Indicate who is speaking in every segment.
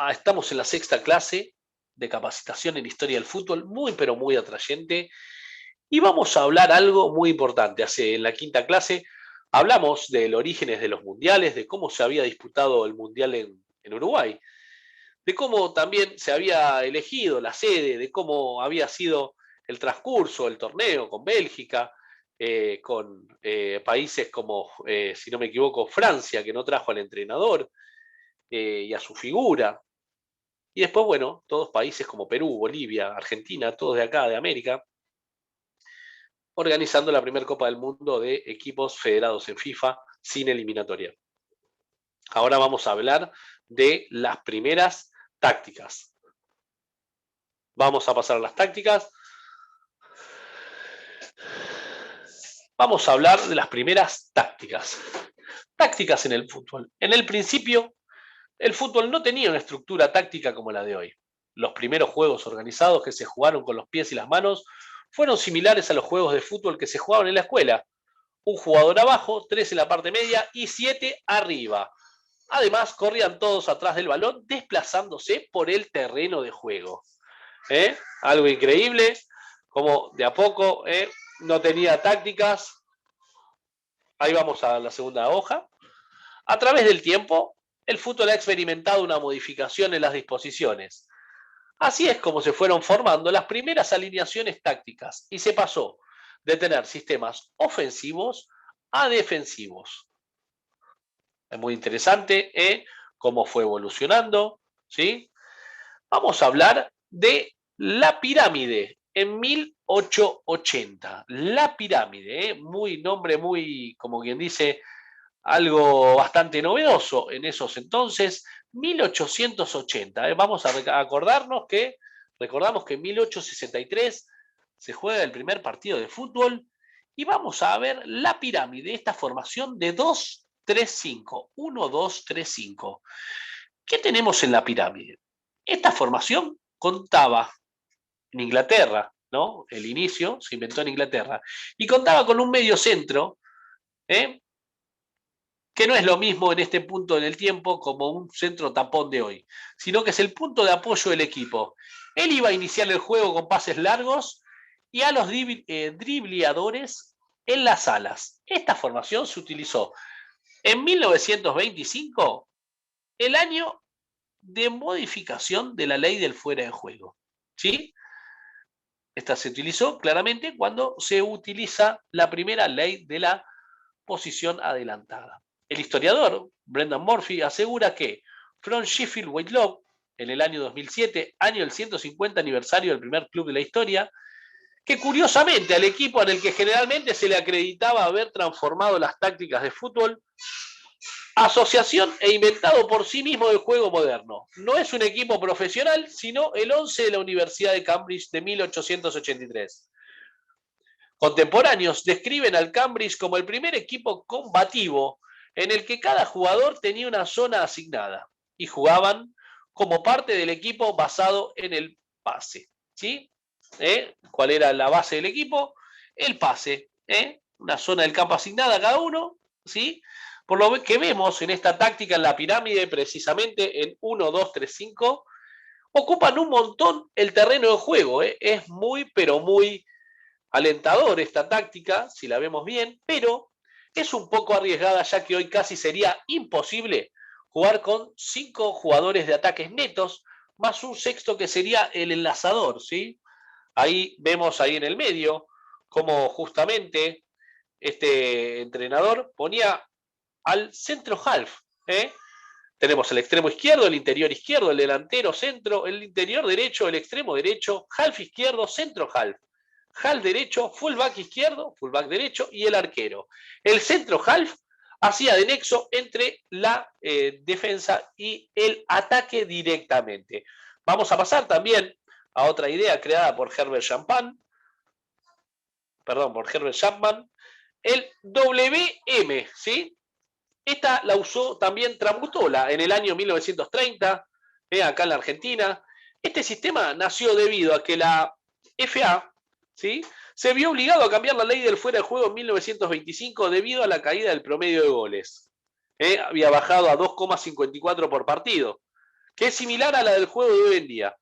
Speaker 1: Estamos en la sexta clase de capacitación en historia del fútbol, muy pero muy atrayente, y vamos a hablar algo muy importante. En la quinta clase hablamos del orígenes de los mundiales, de cómo se había disputado el mundial en Uruguay, de cómo también se había elegido la sede, de cómo había sido el transcurso del torneo con Bélgica, con países como, si no me equivoco, Francia, que no trajo al entrenador y a su figura. Y después, bueno, todos países como Perú, Bolivia, Argentina, todos de acá, de América, organizando la primera Copa del Mundo de equipos federados en FIFA sin eliminatoria. Ahora vamos a hablar de las primeras tácticas. Vamos a pasar a las tácticas. Vamos a hablar de las primeras tácticas. Tácticas en el fútbol. En el principio, el fútbol no tenía una estructura táctica como la de hoy. Los primeros juegos organizados que se jugaron con los pies y las manos fueron similares a los juegos de fútbol que se jugaban en la escuela. Un jugador abajo, 3 en la parte media y 7 arriba. Además, corrían todos atrás del balón, desplazándose por el terreno de juego. Algo increíble, como de a poco no tenía tácticas. Ahí vamos a la segunda hoja. A través del tiempo, el fútbol ha experimentado una modificación en las disposiciones. Así es como se fueron formando las primeras alineaciones tácticas y se pasó de tener sistemas ofensivos a defensivos. Es muy interesante cómo fue evolucionando, ¿sí? Vamos a hablar de la pirámide en 1880. La pirámide, nombre muy, como quien dice, algo bastante novedoso en esos entonces, 1880. Vamos a recordamos que en 1863 se juega el primer partido de fútbol y vamos a ver la pirámide, esta formación de 2-3-5, 1-2-3-5. ¿Qué tenemos en la pirámide? Esta formación contaba en Inglaterra, ¿no? El inicio se inventó en Inglaterra y contaba con un medio centro, que no es lo mismo en este punto del tiempo como un centro tapón de hoy, sino que es el punto de apoyo del equipo. Él iba a iniciar el juego con pases largos y a los dribleadores en las alas. Esta formación se utilizó en 1925, el año de modificación de la ley del fuera de juego. ¿Sí? Esta se utilizó claramente cuando se utiliza la primera ley de la posición adelantada. El historiador Brendan Murphy asegura que From Sheffield Whitlock, en el año 2007, año del 150 aniversario del primer club de la historia, que curiosamente al equipo en el que generalmente se le acreditaba haber transformado las tácticas de fútbol, asociación e inventado por sí mismo el juego moderno. No es un equipo profesional, sino el 11 de la Universidad de Cambridge de 1883. Contemporáneos describen al Cambridge como el primer equipo combativo en el que cada jugador tenía una zona asignada y jugaban como parte del equipo basado en el pase. ¿Sí? ¿Cuál era la base del equipo? El pase. Una zona del campo asignada a cada uno. ¿Sí? Por lo que vemos en esta táctica en la pirámide, precisamente en 1, 2, 3, 5, ocupan un montón el terreno de juego. Es muy, pero muy alentador esta táctica, si la vemos bien, pero es un poco arriesgada, ya que hoy casi sería imposible jugar con 5 jugadores de ataques netos, más un sexto que sería el enlazador, ¿sí? Ahí vemos ahí en el medio cómo justamente este entrenador ponía al centro half, Tenemos el extremo izquierdo, el interior izquierdo, el delantero centro, el interior derecho, el extremo derecho, half izquierdo, centro half. Half derecho, fullback izquierdo, fullback derecho y el arquero. El centro half hacía de nexo entre la defensa y el ataque directamente. Vamos a pasar también a otra idea creada por Herbert Chapman, el WM, ¿sí? Esta la usó también Tramutola en el año 1930, acá en la Argentina. Este sistema nació debido a que la FA, ¿sí?, se vio obligado a cambiar la ley del fuera de juego en 1925 debido a la caída del promedio de goles. Había bajado a 2,54 por partido, que es similar a la del juego de hoy en día.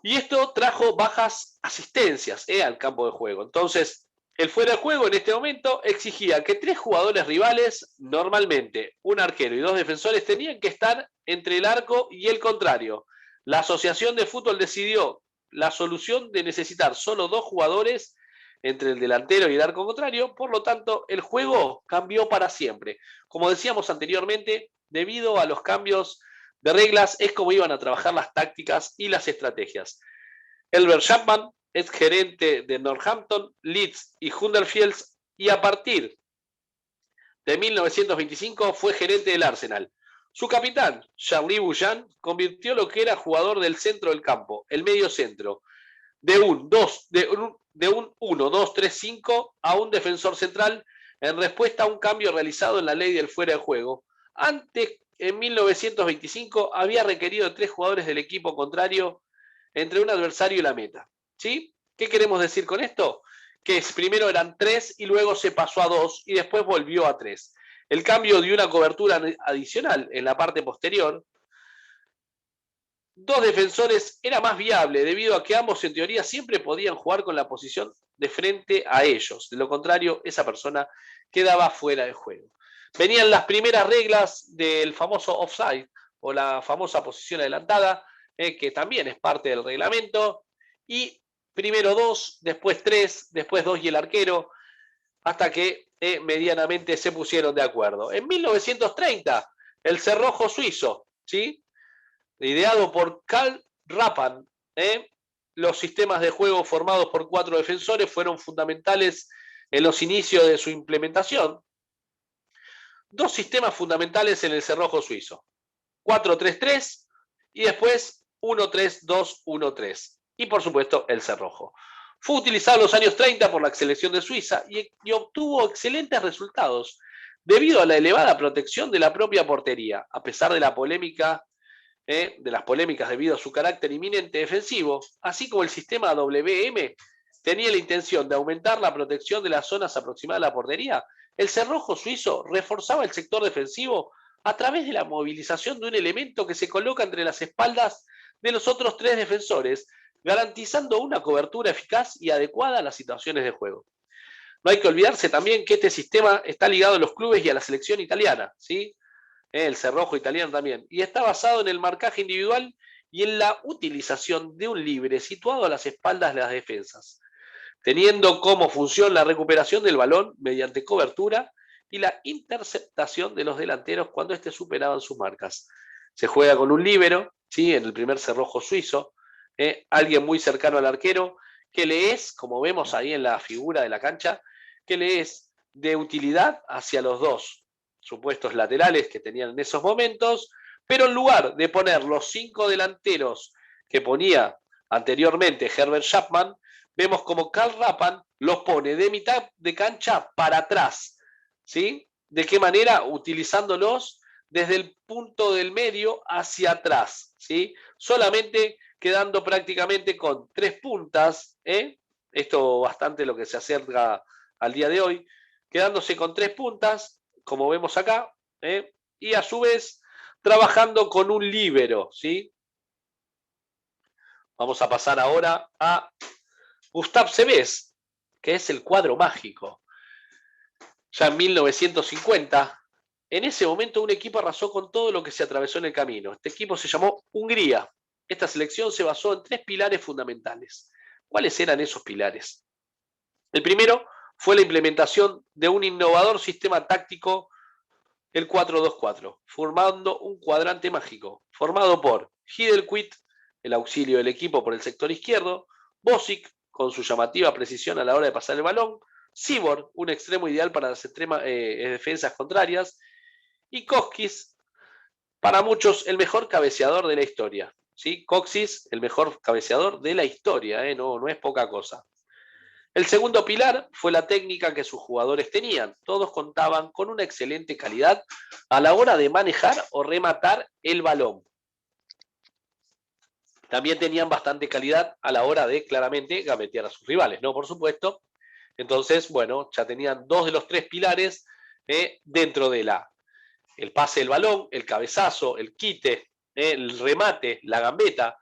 Speaker 1: Y esto trajo bajas asistencias al campo de juego. Entonces, el fuera de juego en este momento exigía que 3 jugadores rivales, normalmente un arquero y 2 defensores, tenían que estar entre el arco y el contrario. La Asociación de Fútbol decidió la solución de necesitar solo 2 jugadores entre el delantero y el arco contrario, por lo tanto, el juego cambió para siempre. Como decíamos anteriormente, debido a los cambios de reglas, es como iban a trabajar las tácticas y las estrategias. Elbert Chapman es gerente de Northampton, Leeds y Huddersfield, y a partir de 1925 fue gerente del Arsenal. Su capitán, Charlie Bouchan, convirtió lo que era jugador del centro del campo, el medio centro, de un 1-2-3-5 a un defensor central en respuesta a un cambio realizado en la ley del fuera de juego. Antes, en 1925, había requerido de 3 jugadores del equipo contrario entre un adversario y la meta. ¿Sí? ¿Qué queremos decir con esto? Que primero eran 3 y luego se pasó a 2 y después volvió a 3. El cambio dio una cobertura adicional en la parte posterior. 2 defensores era más viable debido a que ambos en teoría siempre podían jugar con la posición de frente a ellos. De lo contrario, esa persona quedaba fuera de juego. Venían las primeras reglas del famoso offside o la famosa posición adelantada, que también es parte del reglamento, y primero 2, después 3, después 2 y el arquero, hasta que medianamente se pusieron de acuerdo. En 1930, el cerrojo suizo, ¿sí?, ideado por Karl Rappan, los sistemas de juego formados por 4 defensores fueron fundamentales en los inicios de su implementación. 2 sistemas fundamentales en el cerrojo suizo: 4-3-3 y después 1-3-2-1-3. Y por supuesto el cerrojo. Fue utilizado en los años 30 por la selección de Suiza y obtuvo excelentes resultados debido a la elevada protección de la propia portería, a pesar de la polémica de las polémicas debido a su carácter inminente defensivo, así como el sistema WM tenía la intención de aumentar la protección de las zonas aproximadas a la portería. El cerrojo suizo reforzaba el sector defensivo a través de la movilización de un elemento que se coloca entre las espaldas de los otros 3 defensores, garantizando una cobertura eficaz y adecuada a las situaciones de juego. No hay que olvidarse también que este sistema está ligado a los clubes y a la selección italiana, ¿sí? El cerrojo italiano también, y está basado en el marcaje individual y en la utilización de un libre situado a las espaldas de las defensas, teniendo como función la recuperación del balón mediante cobertura y la interceptación de los delanteros cuando esté superaban sus marcas. Se juega con un líbero, ¿sí?, en el primer cerrojo suizo, alguien muy cercano al arquero, que le es, como vemos ahí en la figura de la cancha, que le es de utilidad hacia los 2 supuestos laterales que tenían en esos momentos, pero en lugar de poner los 5 delanteros que ponía anteriormente Herbert Chapman, vemos como Karl Rappan los pone de mitad de cancha para atrás, ¿sí? ¿De qué manera? Utilizándolos desde el punto del medio hacia atrás, ¿sí? Solamente quedando prácticamente con 3 puntas, esto bastante lo que se acerca al día de hoy, quedándose con 3 puntas, como vemos acá, y a su vez trabajando con un líbero, ¿sí? Vamos a pasar ahora a Gustave Seves, que es el cuadro mágico. Ya en 1950, en ese momento un equipo arrasó con todo lo que se atravesó en el camino. Este equipo se llamó Hungría. Esta selección se basó en 3 pilares fundamentales. ¿Cuáles eran esos pilares? El primero fue la implementación de un innovador sistema táctico, el 4-2-4, formando un cuadrante mágico, formado por Hiddelquist, el auxilio del equipo por el sector izquierdo, Bosic, con su llamativa precisión a la hora de pasar el balón, Sibor, un extremo ideal para las defensas contrarias, y Kostis, para muchos, el mejor cabeceador de la historia. ¿Sí? Kostis, el mejor cabeceador de la historia, no es poca cosa. El segundo pilar fue la técnica que sus jugadores tenían. Todos contaban con una excelente calidad a la hora de manejar o rematar el balón. también tenían bastante calidad a la hora de claramente gambetear a sus rivales, ¿no? Por supuesto. Entonces, bueno, ya tenían 2 de los 3 pilares dentro de el pase del balón, el cabezazo, el quite, el remate, la gambeta.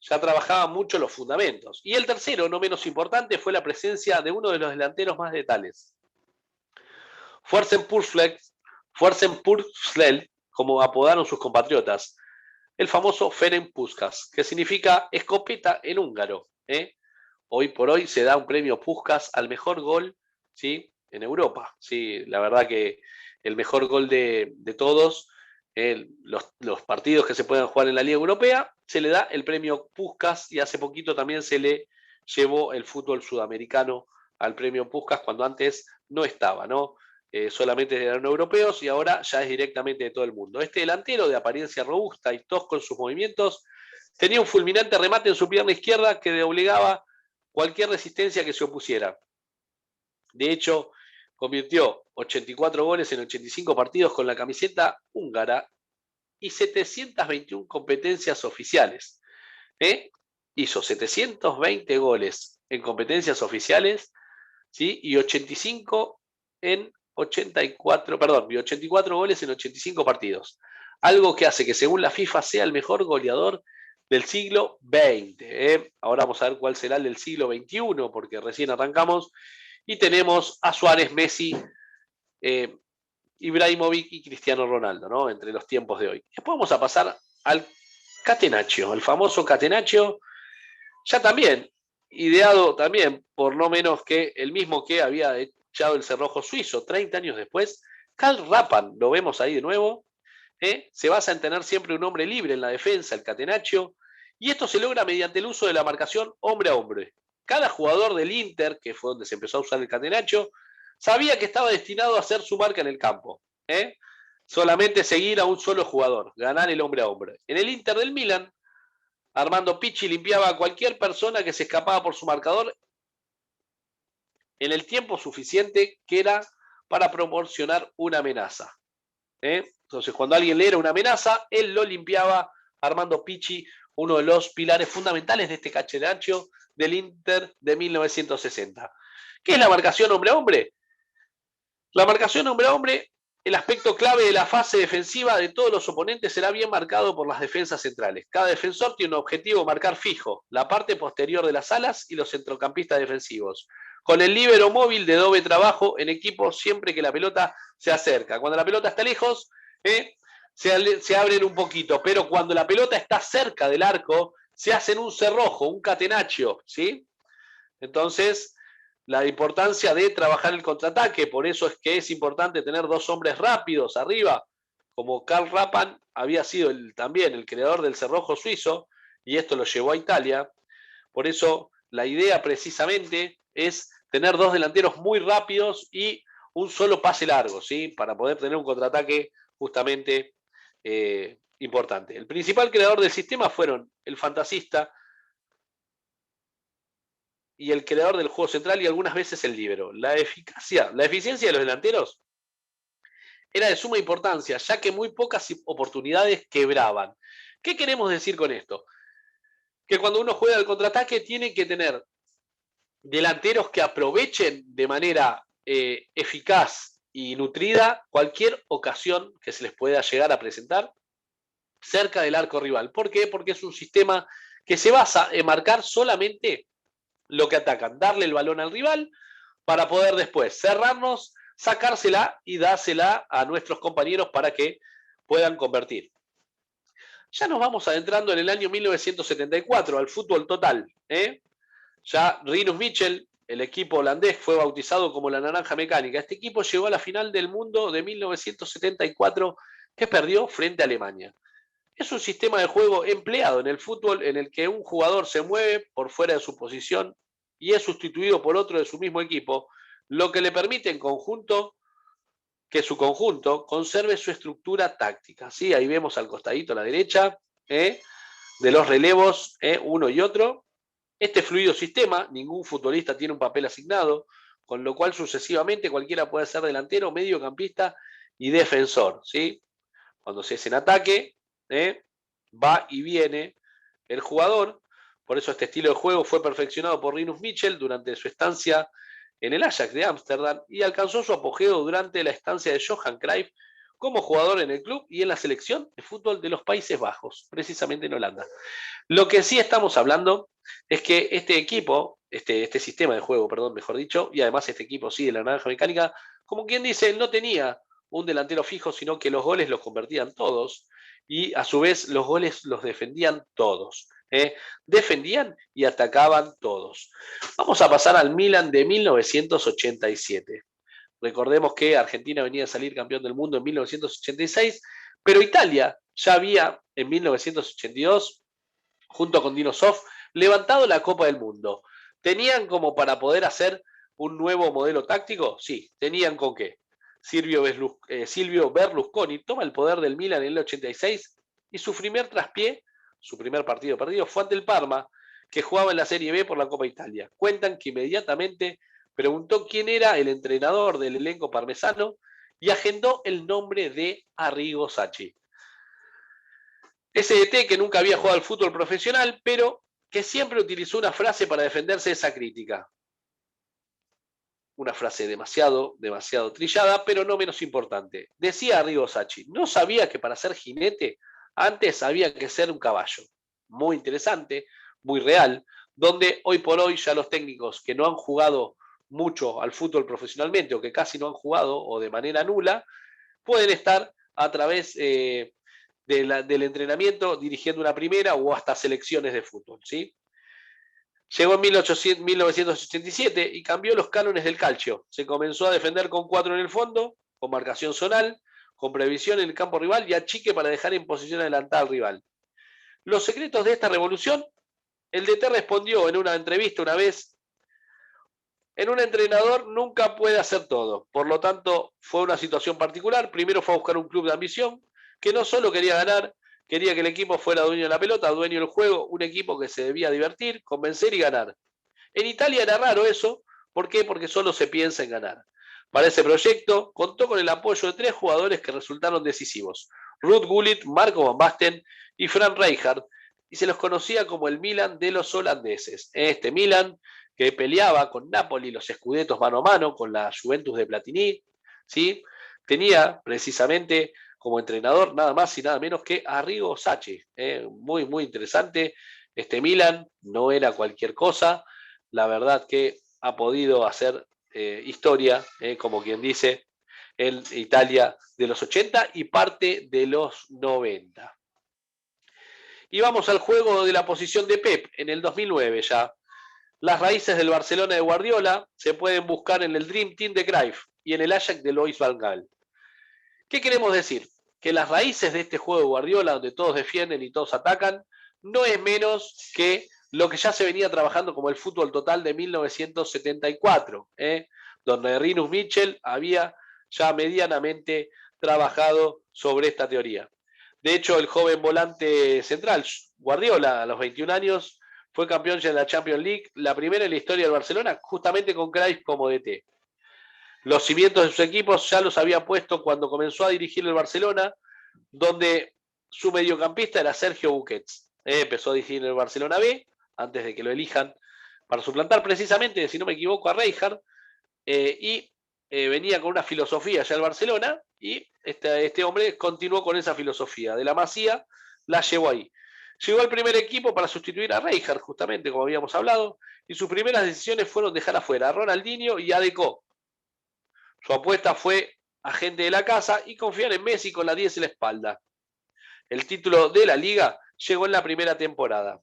Speaker 1: Ya trabajaban mucho los fundamentos. Y el tercero, no menos importante, fue la presencia de uno de los delanteros más letales. Fuerzenpurslel, como apodaron sus compatriotas, el famoso Ferenc Puskás, que significa escopeta en húngaro. Hoy por hoy se da un premio Puskás al mejor gol, ¿sí?, en Europa. ¿Sí? La verdad que el mejor gol de todos, los partidos que se puedan jugar en la Liga Europea, se le da el premio Puskás, y hace poquito también se le llevó el fútbol sudamericano al premio Puskás, cuando antes no estaba, ¿no? Solamente eran europeos y ahora ya es directamente de todo el mundo. Este delantero de apariencia robusta y tosco en sus movimientos tenía un fulminante remate en su pierna izquierda que doblegaba cualquier resistencia que se opusiera. De hecho, convirtió 84 goles en 85 partidos con la camiseta húngara y 721 competencias oficiales. Hizo 720 goles en competencias oficiales, ¿sí?, y 85 en 84, perdón, 84 goles en 85 partidos. Algo que hace que, según la FIFA, sea el mejor goleador del siglo XX. Ahora vamos a ver cuál será el del siglo XXI, porque recién arrancamos y tenemos a Suárez, Messi, Ibrahimovic y Cristiano Ronaldo, ¿no?, entre los tiempos de hoy. Después vamos a pasar al Catenaccio, el famoso Catenaccio, ya también ideado también por no menos que el mismo que había echado el cerrojo suizo 30 años después. Karl Rappan, lo vemos ahí de nuevo, se basa en tener siempre un hombre libre en la defensa, el Catenaccio, y esto se logra mediante el uso de la marcación hombre a hombre. Cada jugador del Inter, que fue donde se empezó a usar el Catenaccio, sabía que estaba destinado a hacer su marca en el campo. Solamente seguir a un solo jugador, ganar el hombre a hombre. En el Inter del Milan, Armando Picci limpiaba a cualquier persona que se escapaba por su marcador en el tiempo suficiente que era para proporcionar una amenaza. Entonces, cuando alguien le era una amenaza, él lo limpiaba. Armando Picci, uno de los pilares fundamentales de este Catenaccio del Inter de 1960. ¿Qué es la marcación hombre a hombre? La marcación hombre a hombre, el aspecto clave de la fase defensiva de todos los oponentes, será bien marcado por las defensas centrales. Cada defensor tiene un objetivo marcar fijo, la parte posterior de las alas y los centrocampistas defensivos, con el líbero móvil de doble trabajo en equipo siempre que la pelota se acerca. Cuando la pelota está lejos, se abren un poquito, pero cuando la pelota está cerca del arco, se hacen un cerrojo, un catenaccio, ¿sí? Entonces, la importancia de trabajar el contraataque, por eso es que es importante tener dos hombres rápidos arriba, como Karl Rappan había sido también el creador del cerrojo suizo, y esto lo llevó a Italia. Por eso la idea precisamente es tener dos delanteros muy rápidos y un solo pase largo, ¿sí?, para poder tener un contraataque justamente importante. El principal creador del sistema fueron el fantasista y el creador del juego central, y algunas veces el líbero. La eficiencia de los delanteros era de suma importancia, ya que muy pocas oportunidades quebraban. ¿Qué queremos decir con esto? Que cuando uno juega al contraataque tiene que tener delanteros que aprovechen de manera eficaz y nutrida cualquier ocasión que se les pueda llegar a presentar cerca del arco rival. ¿Por qué? Porque es un sistema que se basa en marcar solamente lo que atacan, darle el balón al rival para poder después cerrarnos, sacársela y dársela a nuestros compañeros para que puedan convertir. Ya nos vamos adentrando en el año 1974 al fútbol total. Ya Rinus Michel, el equipo holandés, fue bautizado como la Naranja Mecánica. Este equipo llegó a la final del mundo de 1974, que perdió frente a Alemania. Es un sistema de juego empleado en el fútbol en el que un jugador se mueve por fuera de su posición y es sustituido por otro de su mismo equipo, lo que le permite que su conjunto conserve su estructura táctica. ¿Sí? Ahí vemos al costadito a la derecha de los relevos, uno y otro. Este fluido sistema, ningún futbolista tiene un papel asignado, con lo cual sucesivamente cualquiera puede ser delantero, mediocampista y defensor. ¿Sí? Cuando se es en ataque, va y viene el jugador. Por eso este estilo de juego fue perfeccionado por Rinus Michel durante su estancia en el Ajax de Ámsterdam y alcanzó su apogeo durante la estancia de Johan Cruyff como jugador en el club y en la selección de fútbol de los Países Bajos, precisamente en Holanda. Lo que sí estamos hablando es que este equipo, este sistema de juego, perdón, mejor dicho, y además este equipo sí de la naranja mecánica, como quien dice, no tenía un delantero fijo, sino que los goles los convertían todos y a su vez los goles los defendían todos. Defendían y atacaban todos. Vamos a pasar al Milan de 1987. Recordemos que Argentina venía a salir campeón del mundo en 1986, pero Italia ya había en 1982, junto con Dino Zoff, levantado la Copa del Mundo. ¿Tenían como para poder hacer un nuevo modelo táctico? Sí, tenían con qué. Silvio Berlusconi toma el poder del Milan en el 86 y su primer traspié, su primer partido perdido, fue ante el Parma, que jugaba en la Serie B por la Copa Italia. Cuentan que inmediatamente preguntó quién era el entrenador del elenco parmesano y agendó el nombre de Arrigo Sacchi. Ese DT que nunca había jugado al fútbol profesional, pero que siempre utilizó una frase para defenderse de esa crítica. Una frase demasiado trillada, pero no menos importante. Decía Arrigo Sacchi, no sabía que para ser jinete antes había que ser un caballo. Muy interesante, muy real, donde hoy por hoy ya los técnicos que no han jugado mucho al fútbol profesionalmente o que casi no han jugado o de manera nula, pueden estar a través del entrenamiento dirigiendo una primera o hasta selecciones de fútbol, ¿sí? Llegó en 1987 y cambió los cánones del calcio. Se comenzó a defender con 4 en el fondo, con marcación zonal, con previsión en el campo rival y achique para dejar en posición adelantada al rival. Los secretos de esta revolución, el DT respondió en una entrevista una vez: en un entrenador nunca puede hacer todo. Por lo tanto, fue una situación particular. Primero fue a buscar un club de ambición que no solo quería ganar, quería que el equipo fuera dueño de la pelota, dueño del juego, un equipo que se debía divertir, convencer y ganar. En Italia era raro eso. ¿Por qué? Porque solo se piensa en ganar. Para ese proyecto contó con el apoyo de 3 jugadores que resultaron decisivos: Ruud Gullit, Marco Van Basten y Frank Rijkaard, y se los conocía como el Milan de los holandeses. Este Milan que peleaba con Napoli los escudetos mano a mano con la Juventus de Platini, ¿sí? Tenía precisamente como entrenador nada más y nada menos que Arrigo Sacchi. Muy, muy interesante. Este Milan no era cualquier cosa. La verdad que ha podido hacer historia, como quien dice, en Italia de los 80 y parte de los 90. Y vamos al juego de la posición de Pep en el 2009 ya. Las raíces del Barcelona de Guardiola se pueden buscar en el Dream Team de Cruyff y en el Ajax de Louis van Gaal. ¿Qué queremos decir? Que las raíces de este juego de Guardiola, donde todos defienden y todos atacan, no es menos que lo que ya se venía trabajando como el fútbol total de 1974, donde Rinus Michel había ya medianamente trabajado sobre esta teoría. De hecho, el joven volante central, Guardiola, a los 21 años, fue campeón ya en la Champions League, la primera en la historia del Barcelona, justamente con Cruyff como DT. Los cimientos de sus equipos ya los había puesto cuando comenzó a dirigir el Barcelona, donde su mediocampista era Sergio Busquets. Empezó a dirigir el Barcelona B, antes de que lo elijan para suplantar precisamente, si no me equivoco, a Rijkaard, y venía con una filosofía ya el Barcelona, y este hombre continuó con esa filosofía. De la Masía la llevó ahí. Llegó al primer equipo para sustituir a Rijkaard, justamente como habíamos hablado, y sus primeras decisiones fueron dejar afuera a Ronaldinho y a Deco. Su apuesta fue agente de la casa y confiar en Messi con la 10 en la espalda. El título de la liga llegó en la primera temporada.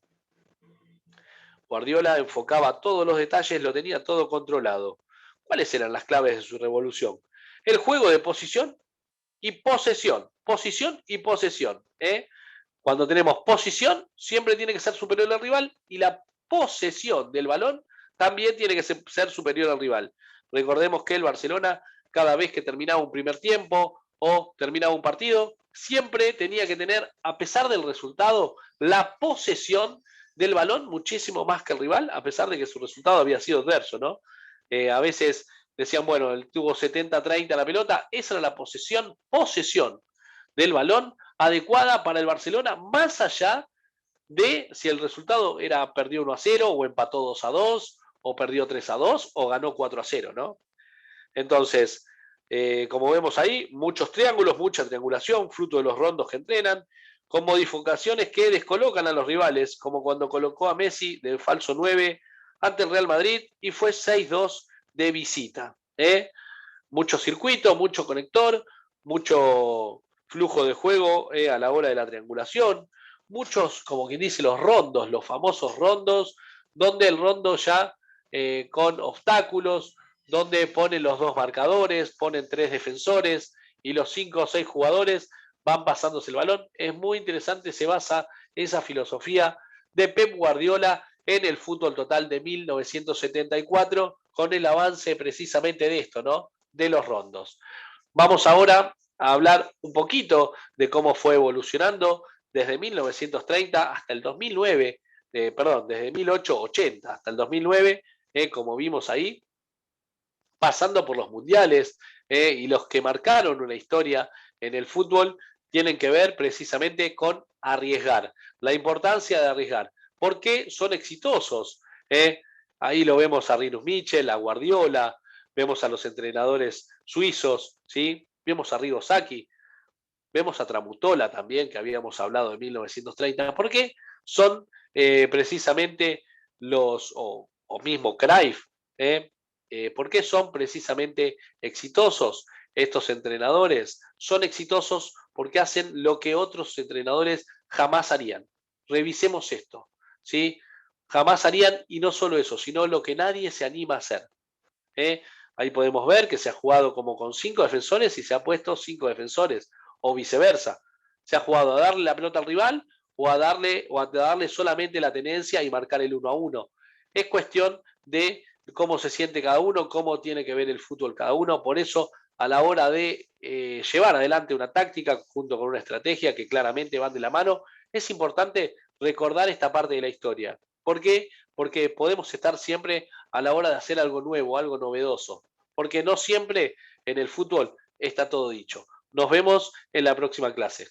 Speaker 1: Guardiola enfocaba todos los detalles, lo tenía todo controlado. ¿Cuáles eran las claves de su revolución? El juego de posición y posesión. Posición y posesión. Cuando tenemos posición, siempre tiene que ser superior al rival y la posesión del balón también tiene que ser superior al rival. Recordemos que el Barcelona, cada vez que terminaba un primer tiempo o terminaba un partido, siempre tenía que tener, a pesar del resultado, la posesión del balón muchísimo más que el rival, a pesar de que su resultado había sido adverso, ¿no? A veces decían, bueno, él tuvo 70-30 la pelota, esa era la posesión del balón adecuada para el Barcelona, más allá de si el resultado era perdió 1-0 o empató 2-2 o perdió 3-2 o ganó 4-0, ¿no? Entonces, como vemos ahí, muchos triángulos, mucha triangulación, fruto de los rondos que entrenan, con modificaciones que descolocan a los rivales, como cuando colocó a Messi de falso 9 ante el Real Madrid y fue 6-2 de visita. Mucho circuito, mucho conector, mucho flujo de juego a la hora de la triangulación, muchos, como quien dice, los rondos, los famosos rondos, donde el rondo ya con obstáculos, donde ponen los dos marcadores, ponen 3 defensores y los 5 o 6 jugadores van pasándose el balón. Es muy interesante, se basa esa filosofía de Pep Guardiola en el fútbol total de 1974, con el avance precisamente de esto, ¿no? De los rondos. Vamos ahora a hablar un poquito de cómo fue evolucionando desde 1930 hasta el 2009, desde 1880 hasta el 2009, como vimos ahí, pasando por los mundiales y los que marcaron una historia en el fútbol tienen que ver precisamente con arriesgar, la importancia de arriesgar, porque son exitosos. Ahí lo vemos a Rinus Michel, a Guardiola, vemos a los entrenadores suizos, ¿sí? Vemos a Arrigo Sacchi, vemos a Tramutola también, que habíamos hablado de 1930, porque son precisamente o mismo Cruyff, ¿por qué son precisamente exitosos estos entrenadores? Son exitosos porque hacen lo que otros entrenadores jamás harían. Revisemos esto, ¿sí? Jamás harían, y no solo eso, sino lo que nadie se anima a hacer. Ahí podemos ver que se ha jugado como con 5 defensores y se ha puesto 5 defensores, o viceversa. Se ha jugado a darle la pelota al rival o a darle solamente la tenencia y marcar el 1-1. Es cuestión de cómo se siente cada uno, cómo tiene que ver el fútbol cada uno. Por eso, a la hora de llevar adelante una táctica junto con una estrategia que claramente van de la mano, es importante recordar esta parte de la historia. ¿Por qué? Porque podemos estar siempre a la hora de hacer algo nuevo, algo novedoso. Porque no siempre en el fútbol está todo dicho. Nos vemos en la próxima clase.